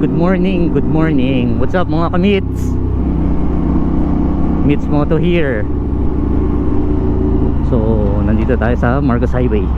good morning, good morning. What's up mga kamits? Mits Moto here. So, nandito tayo sa Marcos Highway.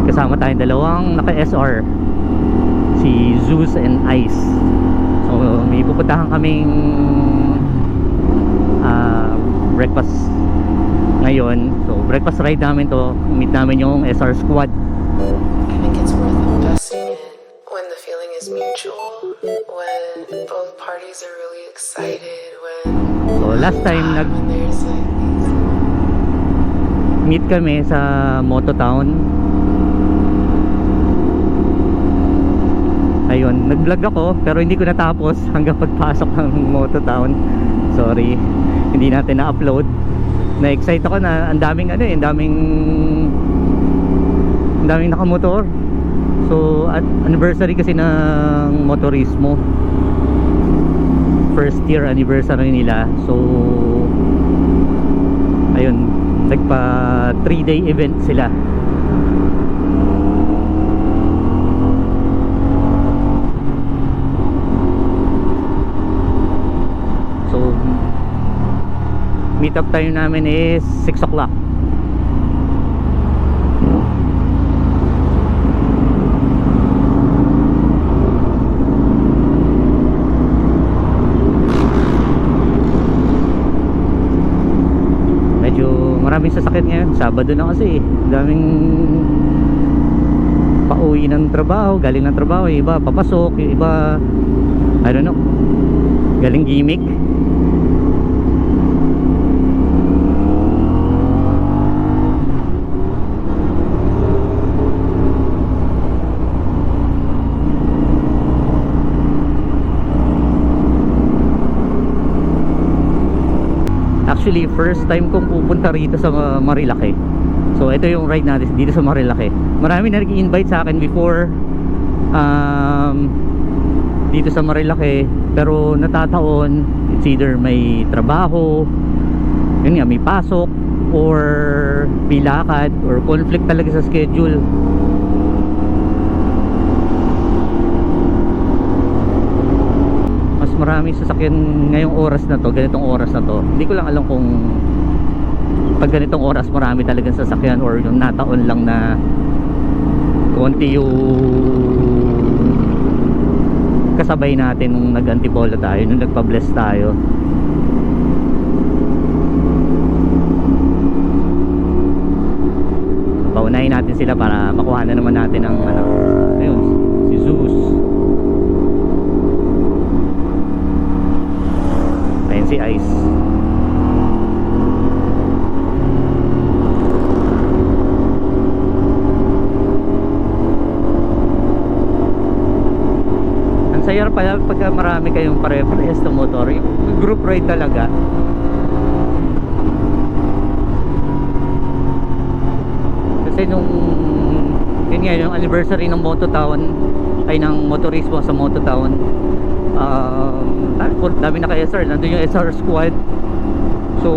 Kasama tayong dalawang naka-SR, si Zeus and Ice. So, may pupuntahan kaming breakfast ngayon. So, breakfast ride namin to. Meet namin yung SR squad. I think it's worth investing in when the feeling is mutual, when both parties are really excited, So, last time when there's like these... meet kami sa Mototown. Ayun, nag-vlog ako pero hindi ko natapos hanggang pagpasok ng Mototown. Sorry, hindi natin na-upload. Na-excite ako na ang daming ang daming nakamotor. So, at anniversary kasi ng Motorismo. First year anniversary nila. So, ayun, nagpa 3-day event sila. So, meet up time namin is 6 o'clock. Medyo maraming sasakyan ngayon. Sabado na kasi. Daming pauwi ng trabaho, galing ng trabaho. Yung iba papasok, yung iba I don't know, galing gimmick. Actually, first time kong pupunta rito sa Marilake. So, ito yung ride natin dito sa Marilake. Marami na nag-i-invite sa akin before dito sa Marilake. Pero natataon, it's either may trabaho, yun nga, may pasok, or may lakad, or conflict talaga sa schedule. Maraming sasakyan ngayong oras na to, ganitong oras na to. Hindi ko lang alam kung pag ganitong oras marami talagang sasakyan or yung nataon lang na konti yung kasabay natin nung nag-antipolo tayo, nung nagpa-bless tayo. Paunahin natin sila para makuha na naman natin ang ayun, si Zeus. Si Ice. Ang saya pala pagka marami kayong pare-parehas na motor, yung group ride talaga. Kasi nung yun nga, yung anniversary ng Mototown ay ng Motorismo sa Mototown, dami na SR, nandun yung SR squad. So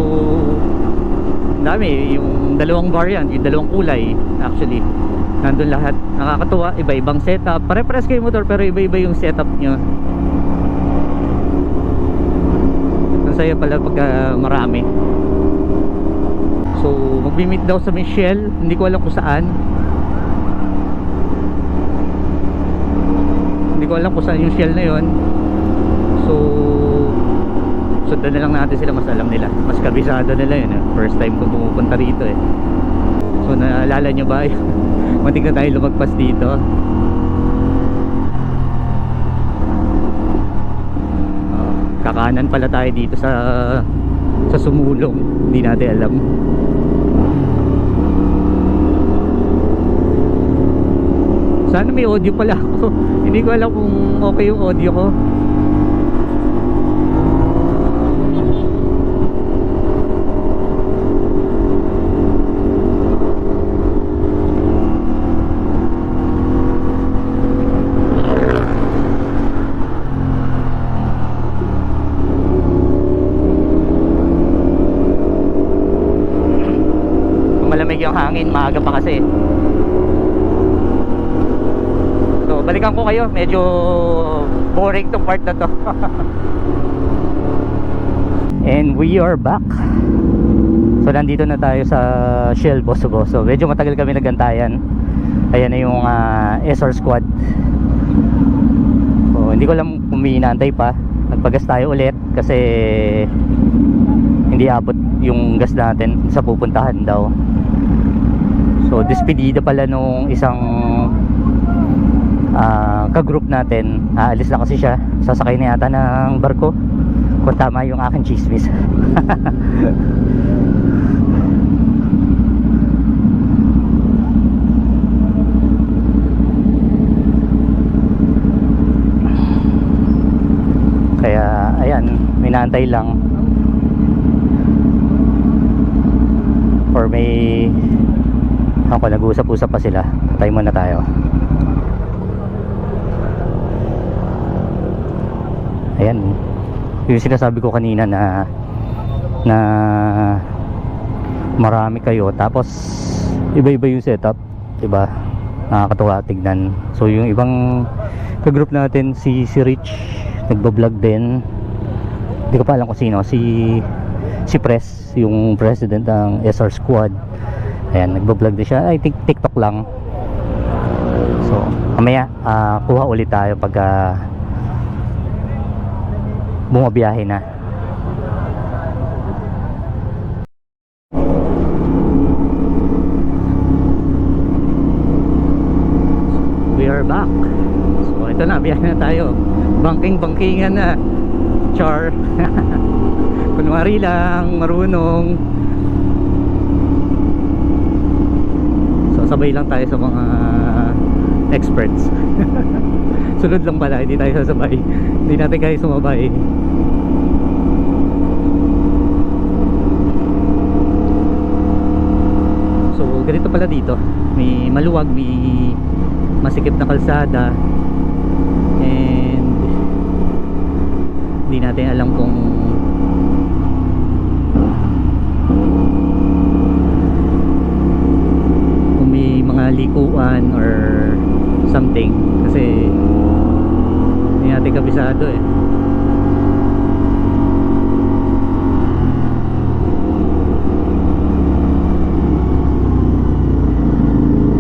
dami, yung dalawang variant, yung dalawang kulay actually nandun lahat. Nakakatuwa, iba-ibang setup, pare-pares kayo motor pero iba-iba yung setup nyo. Ang saya pala pagka marami. So magbi-meet daw sa Michelle, hindi ko alam kung saan. Hindi ko alam kung saan yung Shell na yon. So sundan na lang natin sila, mas alam nila, mas kabisado nila yun. First time ko pumupunta rito eh. So naalala nyo ba matik na tayo lumagpas dito. Kakanan pala tayo dito sa Sumulong, hindi natin alam. Sana may audio pala ako. Hindi ko alam kung okay yung audio ko. Malamig yung hangin, maaga pa kasi. balikan ko kayo. Medyo boring tong part na to. And we are back. So nandito na tayo sa Shell Bosoboso. Medyo matagal kami nagantayan. Ayan na yung SR squad. So hindi ko alam kung may inaantay pa. Nagpagas tayo ulit kasi hindi abot yung gas natin sa pupuntahan daw. So despedida pala nung isang ka-group natin. Aalis na kasi siya. Sasakay na yata ng barko, kung tama yung aking chismis. Kaya ayan, minaantay lang or may ako, nag-uusap-usap pa sila. Patay muna tayo. Ayan, yung sinasabi ko kanina na marami kayo tapos iba-iba yung setup, diba? Nakakatuwa tignan. So yung ibang ka-group natin, si Rich nagbablog din. Hindi ko pa alam kung sino. Si Press, yung president ng SR Squad. Ayan, nagbablog din siya. I think TikTok lang. So mamaya kuha ulit tayo pagka bumabiyahe na. We are back. So ito na, biyahe na tayo. Bangking-bangkingan na. Char. Kunwari lang, marunong. So sabay lang tayo sa mga experts. Sunod lang pala, hindi tayo sasabay. Hindi natin kaya sumabay. So ganito pala dito. May maluwag, may masikip na kalsada. And hindi natin alam kung may mga likuan or something kasi hindi natin kabisado eh.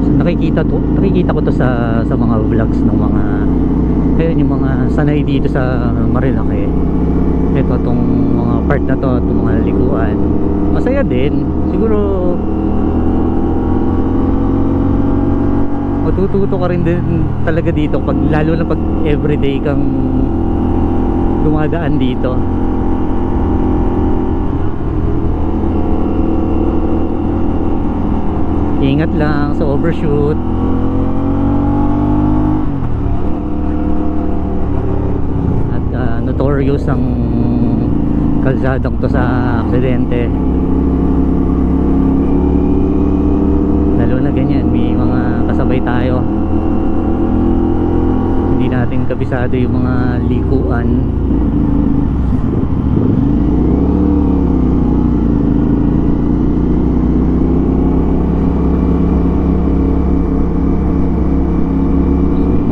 So nakikita ko to sa mga vlogs ng mga ayun, yung mga sanay dito sa Marilaki. Ito tong mga part na to, itong mga likuan, masaya din siguro. Matututo ka rin din talaga dito pag, lalo na pag everyday kang dumadaan dito. Ingat lang sa overshoot. At notorious ang kalsadang to sa aksidente. Lalo na ganyan, may mga kasabay tayo, hindi natin kabisado yung mga likuan.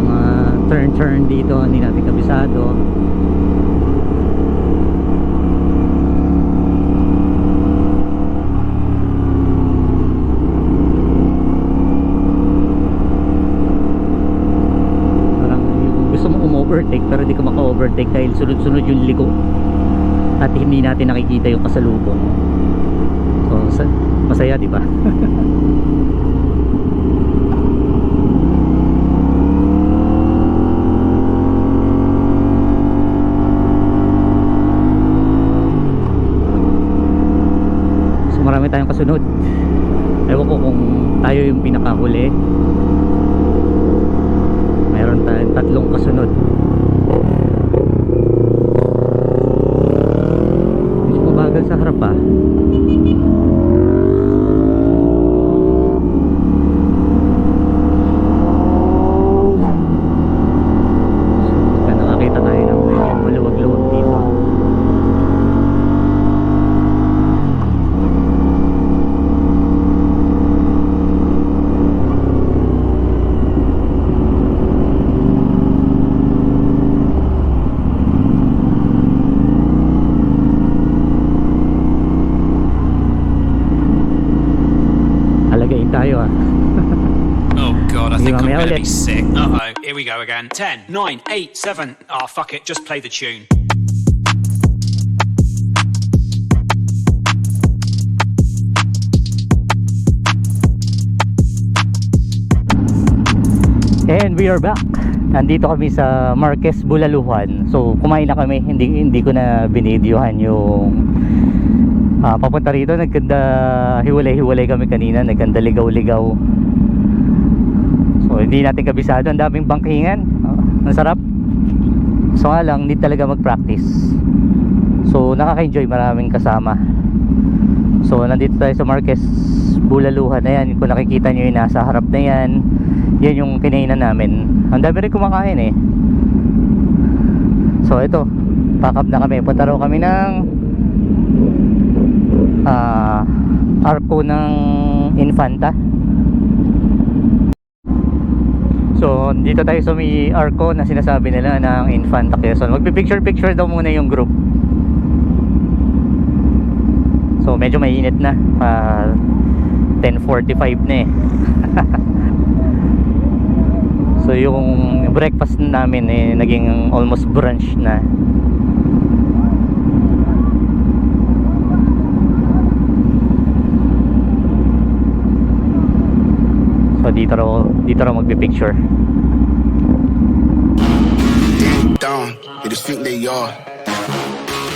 Mga turn dito hindi natin kabisado. Overtake pero di ka maka-overtake dahil sunod-sunod yung liko at hindi natin nakikita yung kasalubong. So masaya, di ba? So marami tayong kasunod. Ewan ko kung tayo yung pinakahuli. Meron tayong 3 kasunod. Medyo mabagal sa harap pa. So, nakakita tayo ng maluwag-luwag dito. Kakain tayo ah. Oh god, I Hindi think I'm mamaya gonna ulit. be sick. Uh-oh, here we go again. 10, 9, 8, 7. Oh, fuck it, just play the tune. And we are back. Nandito kami sa Marquez, Bulaluhan. So kumain na kami. Hindi ko na binidyohan yung papunta rito. Nagkanda hiwalay-hiwalay kami kanina. Nagkanda ligaw-ligaw. So hindi natin kabisado. Ang daming bangkingan. Ang sarap. So nga lang, need talaga mag-practice. So nakaka-enjoy, maraming kasama. So nandito tayo sa Marquez, Bulaluhan. Ayan, kung nakikita nyo yung nasa harap na yan, yan yung kinainan namin. Ang dami rin kumakain eh. So ito, pack up na kami. Punta raw kami ng arko ng Infanta. So dito tayo sa may arko na sinasabi nila ng Infanta Quezon. Magpipicture-picture daw muna yung group. So medyo mainit na, 10:45 na eh. So yung breakfast namin eh naging almost brunch na. So dito raw magpi-picture. Down, they just think they are.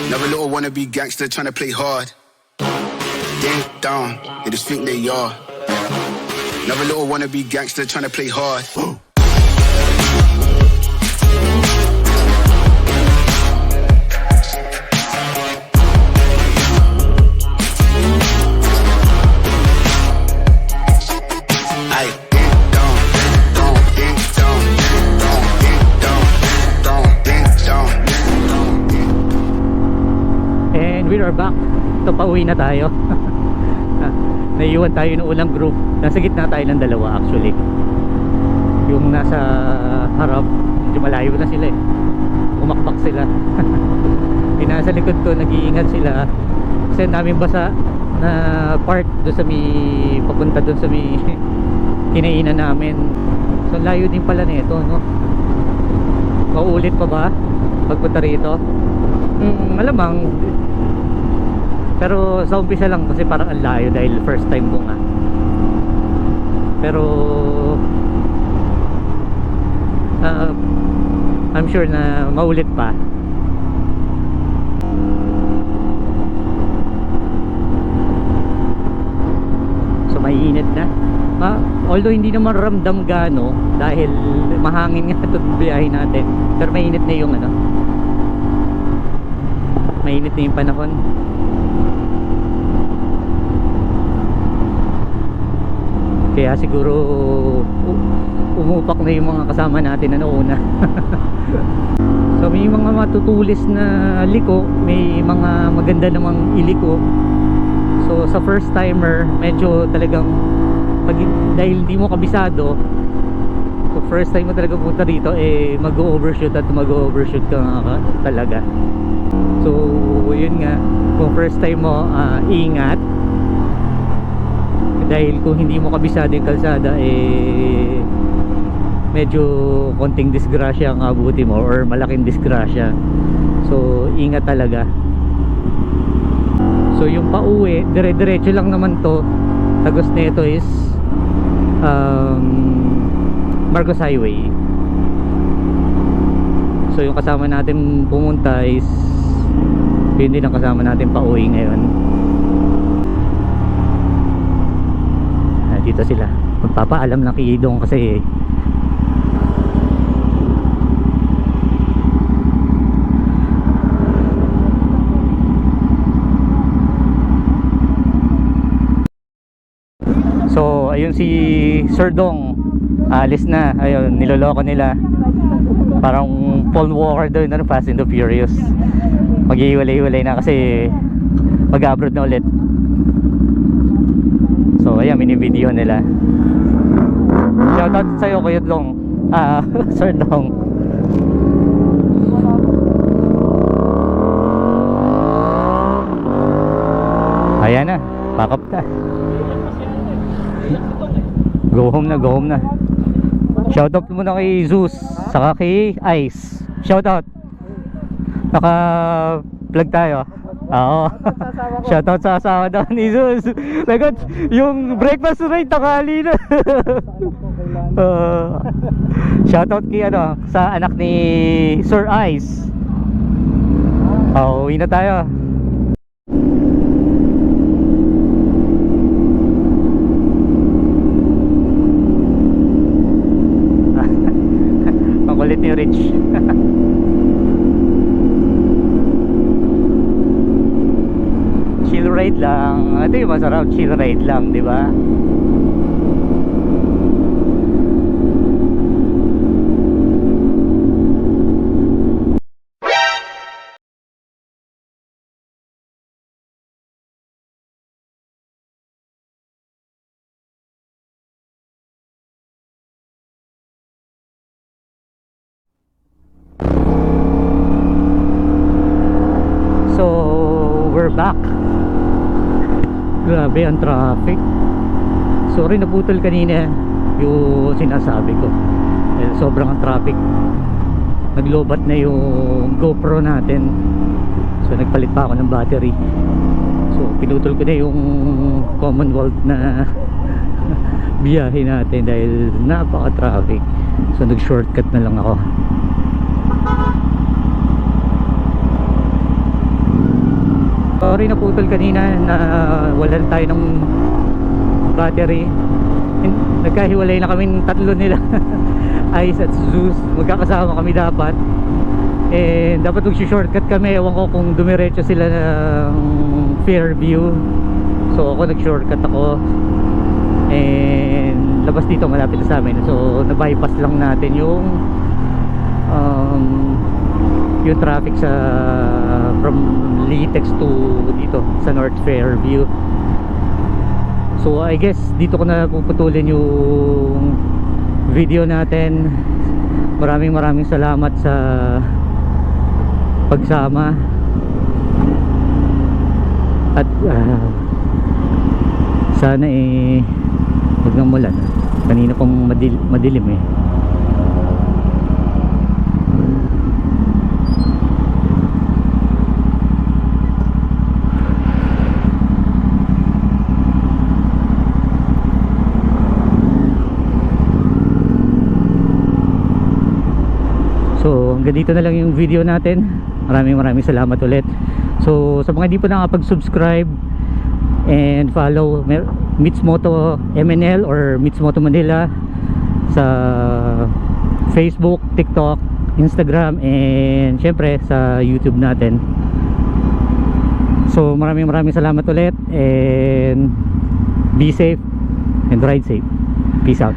Another little wannabe gangster trying to play hard. Ding down, they just think they are. Another little wannabe gangster trying to play hard. Ay, ding down, down, ding down, down, ding down, down, ding down. And we are back. Ito, pauwi na tayo. Naiiwan tayo ng ulang group. Nasa gitna tayo ng dalawa actually. Yung nasa harap, medyo malayo na sila eh. Umakbak sila. Yung nasa likod ko, nag-iingat sila. Kasi ang daming basa na part doon sa may papunta doon sa may kinainan namin. So layo din pala nito, no? Mauulit pa ba pagpunta rito? Malamang. Pero sa umpisa lang kasi parang ang layo dahil first time ko nga. Pero I'm sure na maulit pa. So mainit na. Although hindi naman ramdam gaano dahil mahangin nga itong biyahe natin. Pero mainit na yung ano. Mainit na yung panahon. Kaya siguro umupak na yung mga kasama natin na noona. So may mga matutulis na liko, may mga maganda namang iliko. So sa first timer, medyo talagang dahil hindi mo kabisado, so first time mo talaga pumunta dito, eh mag-overshoot at mag-overshoot ka nga talaga. So yun nga, kung first time mo, ingat. Dahil kung hindi mo kabisado yung kalsada, eh medyo konting disgrasya ang abuti mo or malaking disgrasya. So ingat talaga. So yung pauwi, dire-diretso lang naman to. Tagos nito is Marcos Highway. So yung kasama natin pumunta is yun din ang kasama natin pauwi ngayon. Dito sila, magpapaalam lang kay Idong kasi so ayun si Sir Dong, alis na. Ayun, niloloko nila, parang Paul Walker doon na Fast and the Furious. Mag-iwalay-iwalay na kasi mag-abroad na ulit. So ayan, mini-video nila. Shoutout sa'yo Kuya Dong, Sir Dong. Ayan na, pack up na. Go home na, go home na. Shoutout muna kay Zeus, saka kay Ice. Shoutout. Naka-vlog tayo. Oo. Shoutout sa asawa daw ni Zeus. Lagot, yung breakfast rate takali na. Shoutout kay ano, sa anak ni Sir Ice. Uwi na tayo. Makulit ni Rich. Chill ride lang. Ito yung masarap, chill ride lang, di ba? So, we're back. Grabe ang traffic. Sorry naputol kanina yung sinasabi ko. Dahil sobrang ang traffic. Naglobat na yung GoPro natin. So nagpalit pa ako ng battery. So pinutol ko na yung Commonwealth na biyahe natin dahil napaka-traffic. So nag-shortcut na lang ako. Sorry naputol kanina na walan tayo ng battery. Nagkahiwalay na kami tatlo nila. Ice at Zeus. Magkakasama kami dapat. And dapat mag-shortcut kami. Ewan ko kung dumiretso sila ng Fairview. So ako nag-shortcut ako. And labas dito malapit na sa amin. So na-bypass lang natin yung traffic sa from Litex to dito sa North Fairview. So I guess dito ko na puputulin yung video natin. Maraming salamat sa pagsama. At sana huwag nang mulan. Kanina pang madilim eh. So hanggang dito na lang yung video natin. Maraming salamat ulit. So sa mga hindi pa nakapag-subscribe and follow Mitsmoto MNL or Mitsmoto Manila sa Facebook, TikTok, Instagram, and syempre sa YouTube natin. So maraming salamat ulit, and be safe and ride safe. Peace out.